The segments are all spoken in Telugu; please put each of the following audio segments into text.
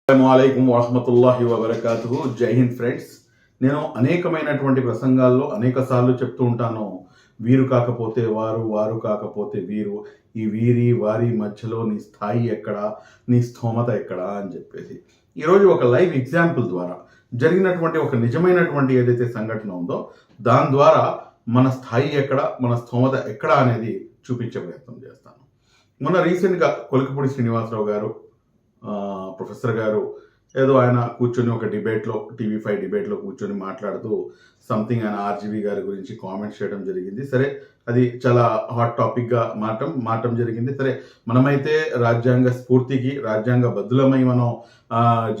అస్సలాముఅలైకుం వరహ్మతుల్లాహి వబరకాతుహు. జై హింద్ ఫ్రెండ్స్. నేను అనేకమైనటువంటి ప్రసంగాల్లో అనేక సార్లు చెప్తూ ఉంటాను, వీరు కాకపోతే వారు, వారు కాకపోతే వీరు, ఈ వీరి వారి మధ్యలో నీ స్థాయి ఎక్కడ, నీ స్థోమత ఎక్కడ అని చెప్పేసి. ఈరోజు ఒక లైవ్ ఎగ్జాంపుల్ ద్వారా జరిగినటువంటి ఒక నిజమైనటువంటి ఏదైతే సంఘటన ఉందో దాని ద్వారా మన స్థాయి ఎక్కడ, మన స్థోమత ఎక్కడ అనేది చూపించే ప్రయత్నం చేస్తాను. మొన్న రీసెంట్గా కొలికిపూడి శ్రీనివాసరావు గారు ప్రొఫెసర్ గారు ఏదో ఆయన కూర్చొని ఒక డిబేట్లో, TV5 డిబేట్లో కూర్చొని మాట్లాడుతూ సంథింగ్ ఆయన ఆర్జీవీ గారి గురించి కామెంట్స్ చేయడం జరిగింది. సరే, అది చాలా హాట్ టాపిక్గా మారటం జరిగింది. సరే, మనమైతే రాజ్యాంగ స్ఫూర్తికి, రాజ్యాంగ బద్దులమై మనం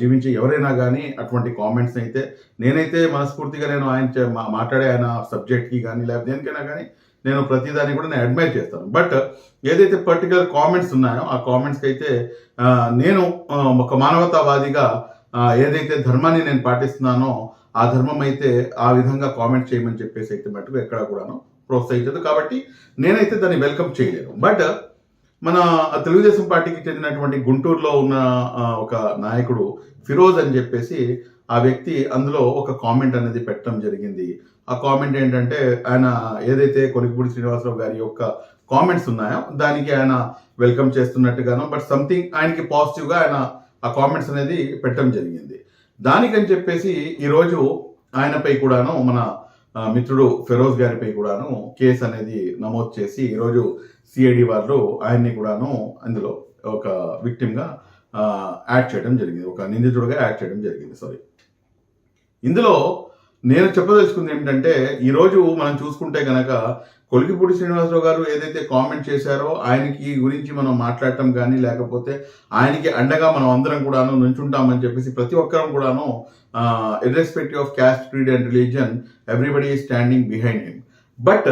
జీవించే ఎవరైనా కానీ అటువంటి కామెంట్స్ అయితే నేనైతే మనస్ఫూర్తిగా నేను ఆయన మాట్లాడే ఆయన సబ్జెక్ట్కి కానీ లేకపోతే దేనికైనా కానీ నేను ప్రతిదాన్ని కూడా నేను అడ్మైర్ చేస్తాను. బట్ ఏదైతే పర్టికులర్ కామెంట్స్ ఉన్నాయో ఆ కామెంట్స్కి అయితే నేను ఒక మానవతావాదిగా ఏదైతే ధర్మాన్ని నేను పాటిస్తున్నానో ఆ ధర్మం అయితే ఆ విధంగా కామెంట్ చేయమని చెప్పేసి అయితే మటుకు ఎక్కడ కూడాను ప్రోత్సహించదు. కాబట్టి నేనైతే దాన్ని వెల్కమ్ చేయలేను. బట్ మన తెలుగుదేశం పార్టీకి చెందినటువంటి గుంటూరులో ఉన్న ఒక నాయకుడు ఫిరోజ్ అని చెప్పేసి ఆ వ్యక్తి అందులో ఒక కామెంట్ అనేది పెట్టడం జరిగింది. ఆ కామెంట్ ఏంటంటే, ఆయన ఏదైతే కొలికిపూడి శ్రీనివాసరావు గారి యొక్క కామెంట్స్ ఉన్నాయో దానికి ఆయన వెల్కమ్ చేస్తున్నట్టుగాను, బట్ సంథింగ్ ఆయనకి పాజిటివ్గా ఆయన ఆ కామెంట్స్ అనేది పెట్టడం జరిగింది. దానికని చెప్పేసి ఈరోజు ఆయనపై కూడాను, మన మిత్రుడు ఫిరోజ్ గారిపై కూడాను కేసు అనేది నమోదు చేసి ఈరోజు సిఐడి వాళ్ళు ఆయన్ని కూడాను అందులో ఒక విక్టిమ్గా యాడ్ చేయడం జరిగింది, ఒక నిందితుడిగా యాడ్ చేయడం జరిగింది. సారీ, ఇందులో నేను చెప్పదలుచుకుంది ఏమిటంటే, ఈరోజు మనం చూసుకుంటే కనుక కొలికిపూడి శ్రీనివాసరావు గారు ఏదైతే కామెంట్ చేశారో ఆయనకి గురించి మనం మాట్లాడటం కానీ లేకపోతే ఆయనకి అండగా మనం అందరం కూడాను నుంచుంటామని చెప్పేసి ప్రతి ఒక్కరం కూడాను irrespective of caste, creed and religion everybody is standing behind him. But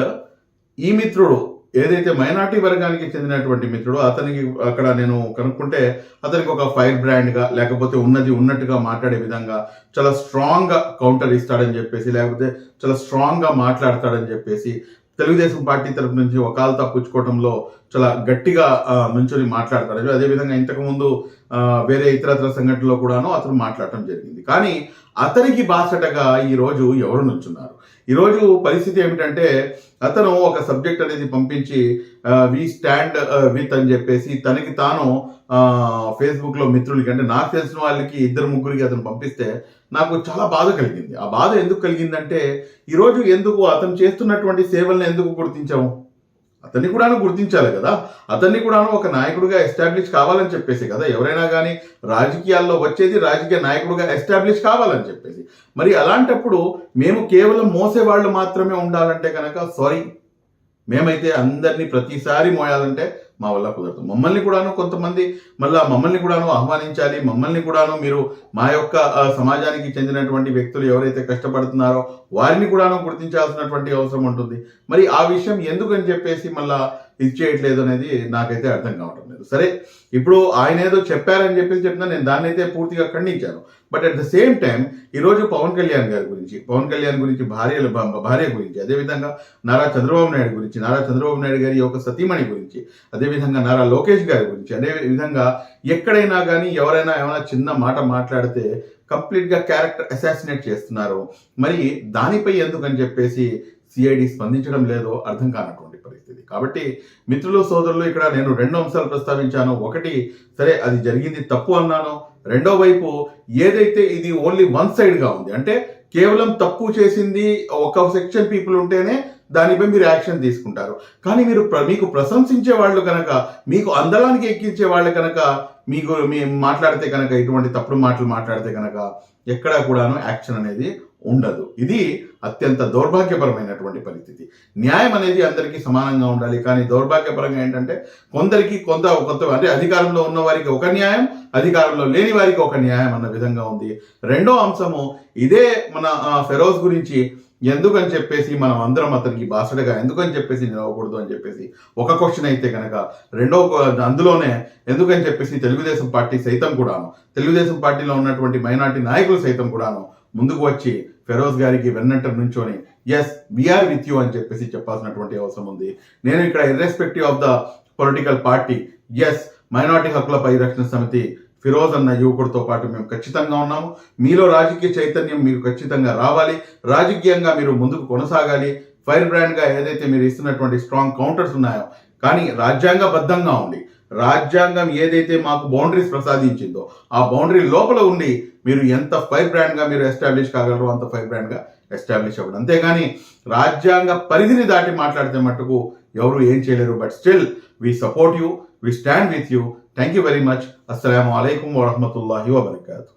ఈ మిత్రుడు ఏదైతే మైనార్టీ వర్గానికి చెందినటువంటి మిత్రుడు, అతనికి అక్కడ నేను కనుక్కుంటే అతనికి ఒక ఫైర్ బ్రాండ్గా లేకపోతే ఉన్నది ఉన్నట్టుగా మాట్లాడే విధంగా చాలా స్ట్రాంగ్గా కౌంటర్ ఇస్తాడని చెప్పేసి, లేకపోతే చాలా స్ట్రాంగ్గా మాట్లాడతాడని చెప్పేసి, తెలుగుదేశం పార్టీ తరపు నుంచి వకాల్తా పుచ్చుకోవడంలో చాలా గట్టిగా నుంచొని మాట్లాడతాడు. అదేవిధంగా ఇంతకుముందు వేరే ఇతరత్ర సంఘటనలో కూడాను అతను మాట్లాడటం జరిగింది. కానీ అతనికి బాసటగా ఈరోజు ఎవరు నుంచున్నారు? ఈరోజు పరిస్థితి ఏమిటంటే, అతను ఒక సబ్జెక్ట్ అనేది పంపించి వి స్టాండ్ విత్ అని చెప్పేసి తనకి తాను ఫేస్బుక్లో మిత్రులకి, అంటే నాకు తెలిసిన వాళ్ళకి 2-3 అతను పంపిస్తే నాకు చాలా బాధ కలిగింది. ఆ బాధ ఎందుకు కలిగిందంటే, ఈరోజు ఎందుకు అతను చేస్తున్నటువంటి సేవలను ఎందుకు గుర్తించాము? అతన్ని కూడాను గుర్తించాలి కదా. అతన్ని కూడాను ఒక నాయకుడిగా ఎస్టాబ్లిష్ కావాలని చెప్పేసి కదా ఎవరైనా కానీ రాజకీయాల్లో వచ్చేది, రాజకీయ నాయకుడిగా ఎస్టాబ్లిష్ కావాలని చెప్పేసి. మరి అలాంటప్పుడు మేము కేవలం మోసేవాళ్ళు మాత్రమే ఉండాలంటే కనుక సారీ, మేమైతే అందరినీ ప్రతిసారి మోయాలంటే మా వల్ల కుదరదు. మమ్మల్ని కూడాను కొంతమంది మమ్మల్ని కూడాను ఆహ్వానించాలి, మమ్మల్ని కూడాను మీరు మా యొక్క సమాజానికి చెందినటువంటి వ్యక్తులు ఎవరైతే కష్టపడుతున్నారో వారిని కూడాను గుర్తించాల్సినటువంటి అవసరం ఉంటుంది. మరి ఆ విషయం ఎందుకని చెప్పేసి మళ్ళా ఇది చేయట్లేదు అనేది నాకైతే అర్థం కావటం లేదు. సరే, ఇప్పుడు ఆయన ఏదో చెప్పారని చెప్పేసి చెప్తున్నా, నేను దాన్ని అయితే పూర్తిగా ఖండించాను. But at the same time ఈరోజు పవన్ కళ్యాణ్ గురించి భార్య గురించి, అదేవిధంగా నారా చంద్రబాబు నాయుడు గారి యొక్క సతీమణి గురించి, అదేవిధంగా నారా లోకేష్ గారి గురించి, అదేవిధంగా ఎక్కడైనా కానీ ఎవరైనా ఏమైనా చిన్న మాట మాట్లాడితే కంప్లీట్గా క్యారెక్టర్ అసాసినేట్ చేస్తున్నారు. మరి దానిపై ఎందుకని చెప్పేసి సిఐడి స్పందించడం లేదో అర్థం కానటువంటి పరిస్థితి. కాబట్టి మిత్రులు, సోదరులు, ఇక్కడ నేను 2 అంశాలు ప్రస్తావించాను. ఒకటి, సరే అది జరిగింది తప్పు అన్నాను. రెండో వైపు ఏదైతే ఇది ఓన్లీ వన్ సైడ్గా ఉంది, అంటే కేవలం తప్పు చేసింది ఒక సెక్షన్ పీపుల్ ఉంటేనే దానిపై మీరు యాక్షన్ తీసుకుంటారు. కానీ మీకు ప్రశంసించే వాళ్ళు కనుక, మీకు అందలానికి ఎక్కించే వాళ్ళు కనుక మీకు మాట్లాడితే కనుక, ఇటువంటి తప్పుడు మాటలు మాట్లాడితే కనుక ఎక్కడా కూడాను యాక్షన్ అనేది ఉండదు. ఇది అత్యంత దౌర్భాగ్యపరమైనటువంటి పరిస్థితి. న్యాయం అనేది అందరికీ సమానంగా ఉండాలి. కానీ దౌర్భాగ్యపరంగా ఏంటంటే కొందరికి కొంత అంటే అధికారంలో ఉన్న వారికి ఒక న్యాయం, అధికారంలో లేని వారికి ఒక న్యాయం అన్న విధంగా ఉంది. రెండో అంశము ఇదే, మన ఫిరోజ్ గురించి ఎందుకని చెప్పేసి మనం అందరం అతనికి బాసటగా ఎందుకని చెప్పేసి నిలవకూడదు అని చెప్పేసి ఒక క్వశ్చన్ అయితే కనుక, అందులోనే ఎందుకని చెప్పేసి తెలుగుదేశం పార్టీ సైతం కూడాను, తెలుగుదేశం పార్టీలో ఉన్నటువంటి మైనార్టీ నాయకులు సైతం కూడాను ముందుకు వచ్చి ఫిరోజ్ గారికి వెన్నంట నుంచొని ఎస్ వీఆర్ విత్ యూ అని చెప్పేసి చెప్పాల్సినటువంటి అవసరం ఉంది. నేను ఇక్కడ irrespective of the political party, ఎస్ మైనార్టీ హక్కుల పరిరక్షణ సమితి ఫిరోజ్ అన్న యువకుడితో పాటు మేము ఖచ్చితంగా ఉన్నాము. మీలో రాజకీయ చైతన్యం మీకు ఖచ్చితంగా రావాలి, రాజకీయంగా మీరు ముందుకు కొనసాగాలి. ఫైర్ బ్రాండ్గా ఏదైతే మీరు ఇస్తున్నటువంటి స్ట్రాంగ్ కౌంటర్స్ ఉన్నాయో, కానీ రాజ్యాంగబద్ధంగా ఉండి, రాజ్యాంగం ఏదైతే మాకు బౌండరీస్ ప్రసాదించిందో ఆ బౌండరీ లోపల ఉండి మీరు ఎంత ఫైర్ బ్రాండ్గా మీరు ఎస్టాబ్లిష్ కాగలరో అంత ఫైర్ బ్రాండ్గా ఎస్టాబ్లిష్ అవ్వడం. అంతేగాని రాజ్యాంగ పరిధిని దాటి మాట్లాడితే మట్టుకు ఎవరు ఏం చేయలేరు. But still we support you, we stand with you. Thank you very much. అస్సలాము అలైకుం వరహమతుల్లాహి వబర్కాతు.